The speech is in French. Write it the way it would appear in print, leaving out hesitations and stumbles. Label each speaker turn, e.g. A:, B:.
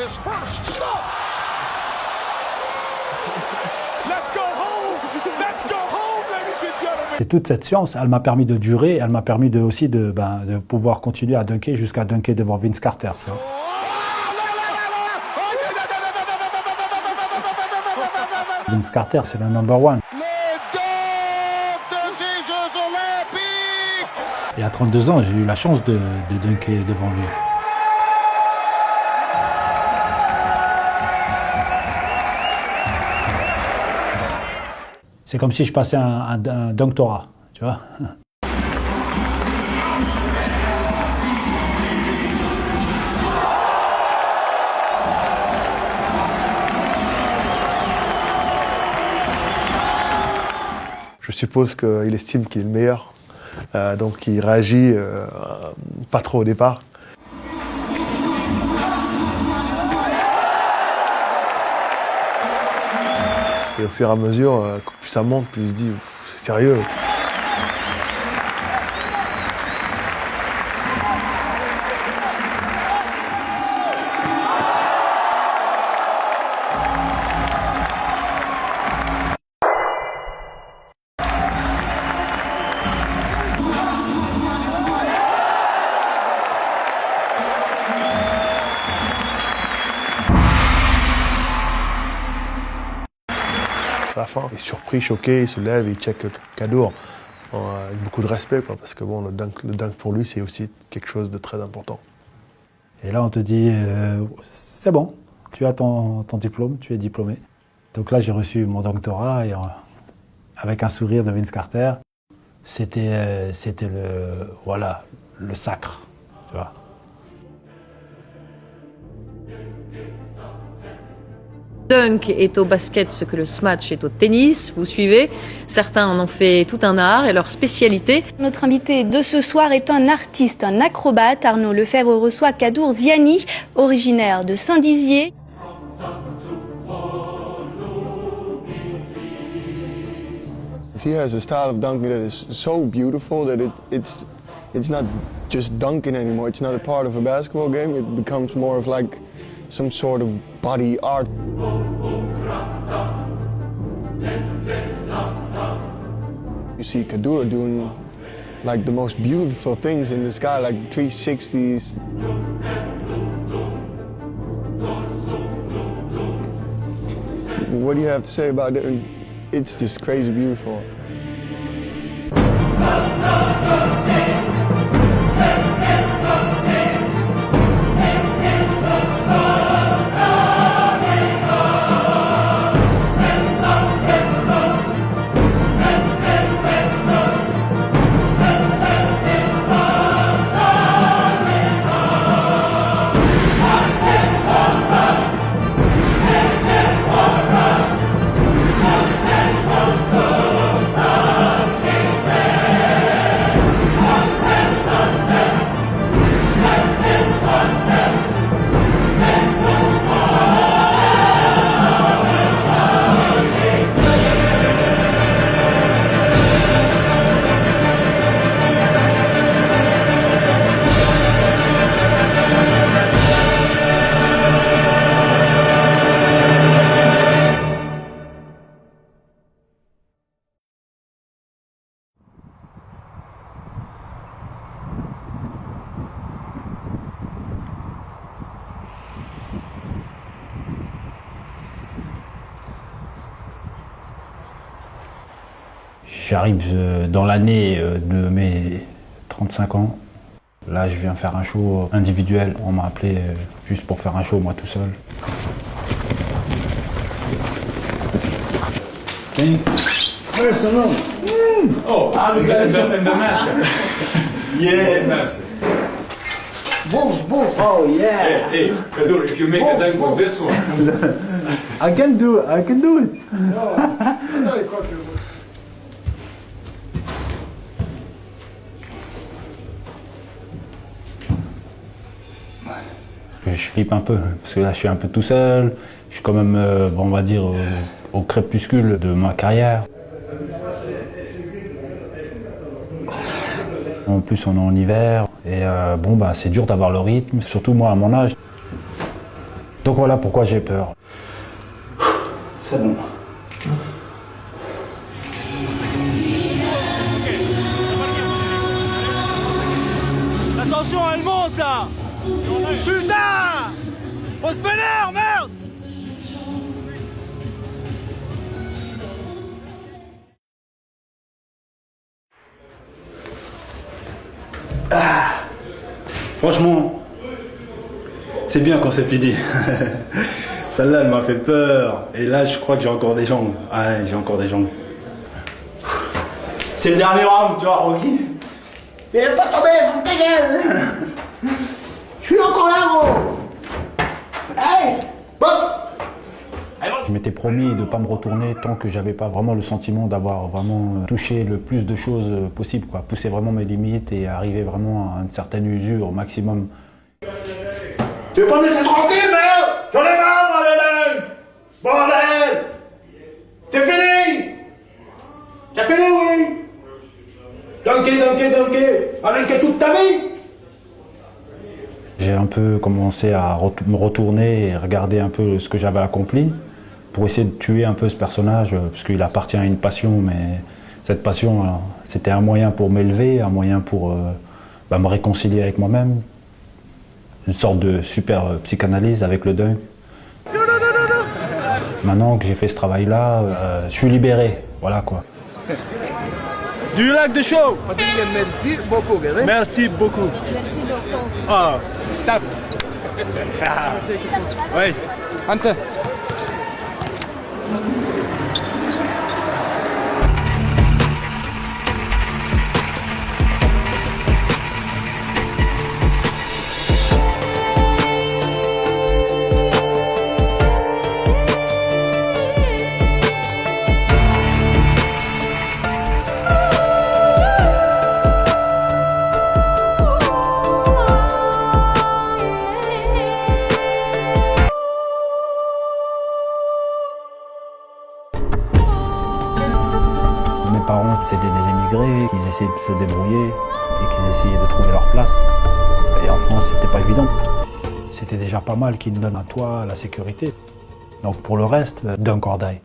A: his first stop. Let's go home. Let's go home, ladies and gentlemen.
B: Et toute cette science, elle m'a permis de durer, elle m'a permis aussi de pouvoir continuer à dunker jusqu'à dunker devant Vince Carter. Tu vois. Vince Carter, c'est le number one. Et à 32 ans, j'ai eu la chance de dunker devant lui. C'est comme si je passais un doctorat, tu vois.
C: Je suppose qu'il estime qu'il est le meilleur, donc il réagit pas trop au départ. Et au fur et à mesure, plus ça monte, plus il se dit c'est sérieux. À la fin, il est surpris, choqué, il se lève, il check Kaddour avec beaucoup de respect, quoi, parce que bon, le dunk pour lui, c'est aussi quelque chose de très important.
B: Et là, on te dit, c'est bon, tu as ton diplôme, tu es diplômé. Donc là, j'ai reçu mon doctorat et avec un sourire de Vince Carter, c'était le sacre, tu vois.
D: Dunk est au basket ce que le smash est au tennis, vous suivez. Certains en ont fait tout un art et leur spécialité.
E: Notre invité de ce soir est un artiste, un acrobate. Arnaud Lefebvre reçoit Kaddour Ziani, originaire de Saint-Dizier.
F: He has a style of dunking that is so beautiful that it's not just dunking anymore. It's not a part of a basketball game. It becomes more of like some sort of body art. You see Kaddour doing like the most beautiful things in the sky, like 360s. What do you have to say about it? It's just crazy beautiful.
B: J'arrive dans l'année de mes 35 ans. Là, je viens faire un show individuel. On m'a appelé juste pour faire un show, moi tout seul.
G: Where's the room? Oh, in the master. Yeah. Master.
H: Boom. Oh, yeah.
G: Hey, Kaddour, if you make a dunk with this one.
H: I can do it.
B: Je flippe un peu, parce que là je suis un peu tout seul, je suis quand même, on va dire, au crépuscule de ma carrière. En plus on est en hiver, et c'est dur d'avoir le rythme, surtout moi à mon âge. Donc voilà pourquoi j'ai peur.
H: C'est bon.
A: Attention, elle monte là. Putain! On se vénère, merde!
H: Franchement, c'est bien quand c'est fini. Celle-là, elle m'a fait peur. Et là, je crois que j'ai encore des jambes. Ouais, j'ai encore des jambes. C'est le dernier round, tu vois, Rocky. Il est pas tombé, ferme ta gueule. Je suis encore là, gros. Hey, boxe.
B: Je m'étais promis de ne pas me retourner tant que j'avais pas vraiment le sentiment d'avoir vraiment touché le plus de choses possible, quoi. Pousser vraiment mes limites et arriver vraiment à une certaine usure au maximum.
H: Tu veux pas me laisser tranquille, merde? J'en ai marre, moi, de dingue. Bordel. C'est fini. C'est fini, oui. Donkey. Avec toute ta vie.
B: J'ai un peu commencé à me retourner et regarder un peu ce que j'avais accompli pour essayer de tuer un peu ce personnage, parce qu'il appartient à une passion, mais cette passion, c'était un moyen pour m'élever, un moyen pour me réconcilier avec moi-même, une sorte de super psychanalyse avec le deuil. Maintenant que j'ai fait ce travail-là, je suis libéré, voilà quoi.
A: Do you like the show?
G: Merci beaucoup.
A: Merci beaucoup.
I: Merci beaucoup.
A: Ah, tape. Oui.
G: Ante.
B: Mes parents, c'était des émigrés, qu'ils essayaient de se débrouiller et qu'ils essayaient de trouver leur place. Et en France, c'était pas évident. C'était déjà pas mal qu'ils nous donnent à toi la sécurité. Donc pour le reste, Dunk or Die.